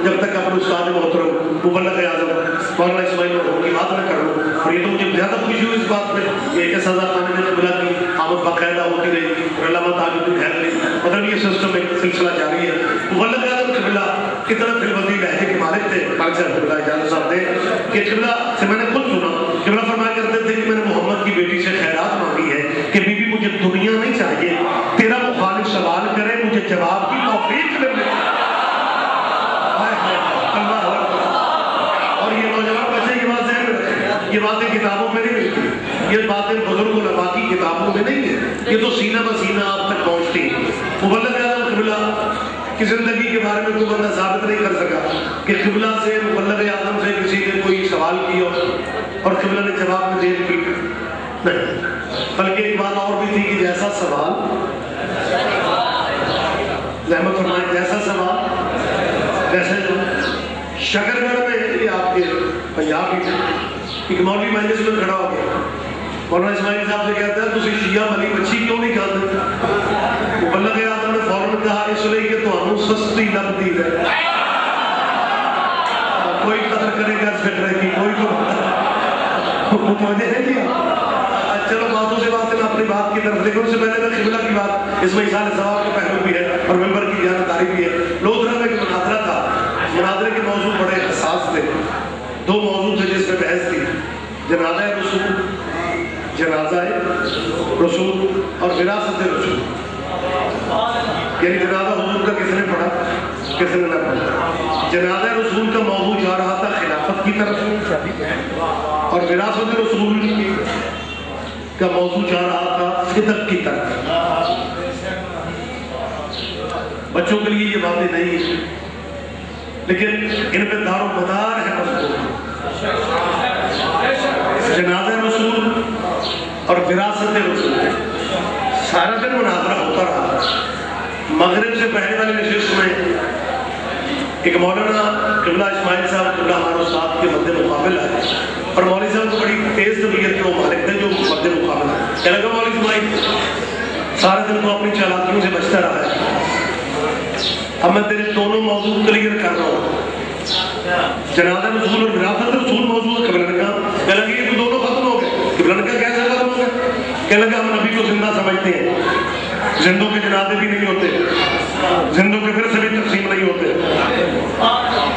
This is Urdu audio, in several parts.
جب تک اپنے استاد محترم مبلغ اعظم مولانا اسماعیل مرحوم کی بات نہ کر لوں. اور یہ تو مجھے زیادہ خوشی ہوئی اس بات پہ کہ سزا خانے میں قبلہ کی آمد باقاعدہ ہوتی رہی اور علامہ تاج الدین حیدری مطلب یہ سسٹم ایک سلسلہ جاری ہے. مبلغ اعظم قبلہ کتنا فی الوزی لہجے کے مالک تھے پاک صاحب قبلہ اجازت صاحب نے کہ قبلہ سے میں نے خود سنا. قبلہ فرمایا کرتے تھے کہ میں نے محمد کی بیٹی سے خیرات مانگی ہے کہ بی بی مجھے دنیا نہیں چاہیے, تیرا مخالف سوال کرے مجھے جواب کی توفیق مل جائے. اور یہ نوجوان بچے یہ بات ذہن میں رکھیں, یہ باتیں کتابوں میں نہیں ملتی, یہ باتیں بزرگ علماء کی کتابوں میں نہیں ہیں, یہ تو سینہ بسینہ آپ تک پہنچتی ہیں. مبلغ اعظم قبلہ کی زندگی کے بارے میں کوئی بندہ ثابت نہیں کر سکا کہ قبلہ سے مبلغ اعظم سے کسی نے کوئی سوال کیا اور قبلہ نے جواب میں دیر کی نہیں, بلکہ ایک بات اور بھی تھی کہ جیسا سوال رحمت فرمائے جیسا سوال ویسے جو شکر گڑھ میں یہ آپ کے پنجاب ہی ایک مولوی مجلس میں کھڑا ہو گیا, مولانا اسماعیل صاحب سے کہتا ہے تسی شیعہ ملی مچھی کیوں نہیں کھاتے؟ مبلغ اعظم نے فوراً کہا اس لیے کہ تمہیں سستی لگتی ہے, کوئی قدر کرے گا فکر کی کوئی تو مجھے ہے جی. چلو باتوں سے بات ہے, میں اپنی بات کی طرف دیکھوں. اس سے پہلے میں قبلہ کی بات, اس میں اظہار ثواب کا پہلو بھی ہے اور ممبر کی جانکاری بھی ہے. لودھرا میں ایک مناظرہ تھا, مناظرے کے موضوع بڑے حساس تھے. دو موضوع تھے جس میں بحث تھی, جنازہ رسول, جنازہ رسول اور وراثت رسول. یعنی جنازہ حضور کا کس نے پڑھا کس نے نہ پڑھا. جنازہ رسول کا موضوع جا رہا تھا خلافت کی طرف اور وراثت رسول کا موضوع جا رہا تھا فدق کی طرف. بچوں کے لیے یہ باتیں نہیں ہیں لیکن ان پہ دار و مدار ہے مضبوط. جنازہ رسول اور وراثت رسول سارا دن مناظرہ ہوتا رہا. مغرب سے پہلے والی نشست میں ایک مولانا قبلہ اسماعیل صاحب قبلہ ہمارے استاد کے مد مقابل آئے اور مولوی صاحب کو بڑی تیز طبیعت کے وہ مالک تھے جو مد مقابل آئے. کہنے لگا مولوی اسماعیل سارے دن تو اپنی چالاکیوں سے بچتا رہا ہے, اب میں تیرے دونوں موضوع کلیئر کر رہا ہوں. جنازہ رسول اور وراثت رسول موضوع ہے. قبلہ نے کہا, کہنے لگے یہ تو دونوں ختم ہو گئے. قبلہ نے کہا کیسے ختم ہو گئے؟ کہنے لگا ہم نبی کو زندہ سمجھتے ہیں, زندوں کے جنازے بھی نہیں ہوتے, زندوں کے پھر سے بھی تقسیم نہیں ہوتے.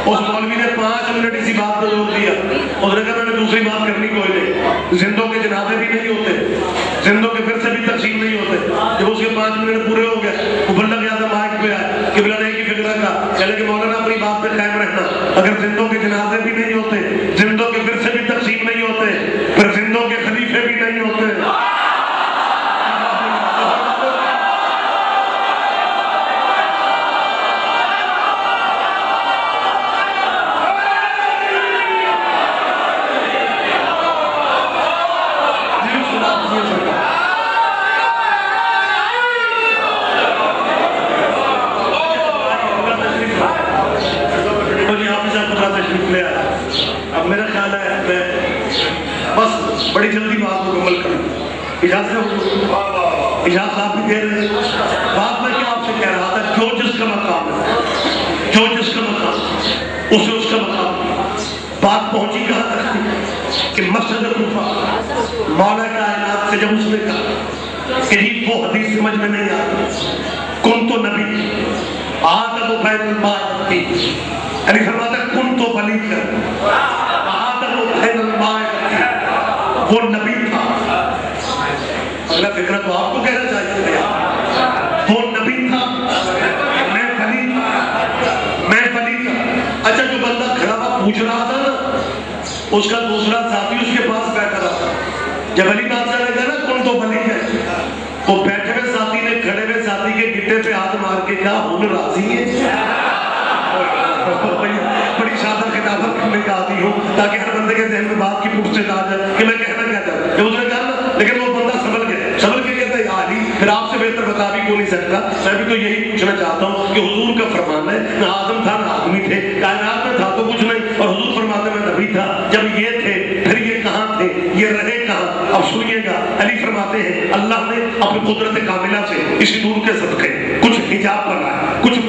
اس مولوی نے 5 منٹ اسی بات پر زور دیا. اس نے کہا میں نے دوسری بات کرنی کوئی نہیں, زندوں کے جنازے بھی نہیں ہوتے, زندوں کے پھر سے بھی تقسیم نہیں ہوتے. جب اس کے 5 منٹ پورے ہو گئے مبلغ اعظم مائک پہ آئے, قبلہ نے ایک ہی فکر کا چلے کہ مولانا اپنی بات پہ قائم رہنا, اگر زندوں کے جنازے بھی نہیں ہوتے, زندوں کے پھر سے بھی تقسیم نہیں ہوتے, پھر زندوں کے خلیفے بھی نہیں ہوتے. بڑی جلدی بات مکمل کروں, اجازت آپ بھی دے رہے ہیں. بات میں کیا آپ سے کہہ رہا تھا, جو جس کا مقام ہے, جو جس کا مقام اسے اس کا مقام. بات پہنچی کہاں تک کہ مسجد کوفہ مولا کائنات سے جب اس نے کہا کہ جی وہ حدیث سمجھ میں نہیں آتی, کن تو نبی آدم و بین الماء تھی, یعنی فرماتا کن تو بلی کر آدم و بین الماء تھی, وہ نبی تھا. اگلا فکرہ تو آپ کو کہنا چاہیے تھا, وہ نبی تھا, میں ولی تھا. اچھا جو بندہ کھڑا ہوا پوچھ رہا تھا نا, اس کا دوسرا ساتھی اس کے پاس بیٹھا رہا. جب علی بادشاہ نے کہا نا کون تو ولی ہے, وہ بیٹھے ہوئے ساتھی نے کھڑے ہوئے ساتھی کے گٹے پہ ہاتھ مار کے کہا ہوں راضی ہے. بڑی سادہ خطابت کرنے کا عادی ہوں تاکہ ہر بندے کے ذہن میں بات کی پرسش آ جائے کہ میں کہنا کیا چاہتا. جب اس نے کہا نا, لیکن وہ بندہ سنبھل کے کہتا ہے یا علی پھر آپ سے بہتر بتا بھی کیوں نہیں سکتا. میں بھی تو یہی پوچھنا چاہتا ہوں کہ حضور کا فرمان ہے نہ آدم تھا نہ آدمی تھے, کائنات میں تھا تو کچھ نہیں, اور حضور فرماتے میں نبی تھا. جب یہ تھے پھر یہ کہاں تھے, یہ رہے کہاں؟ اب سنیے گا, علی فرماتے ہیں اللہ نے اپنی قدرت کاملہ سے اسی نور کے صدقے کچھ حجاب بنایا, کچھ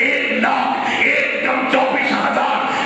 1,24,000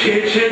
6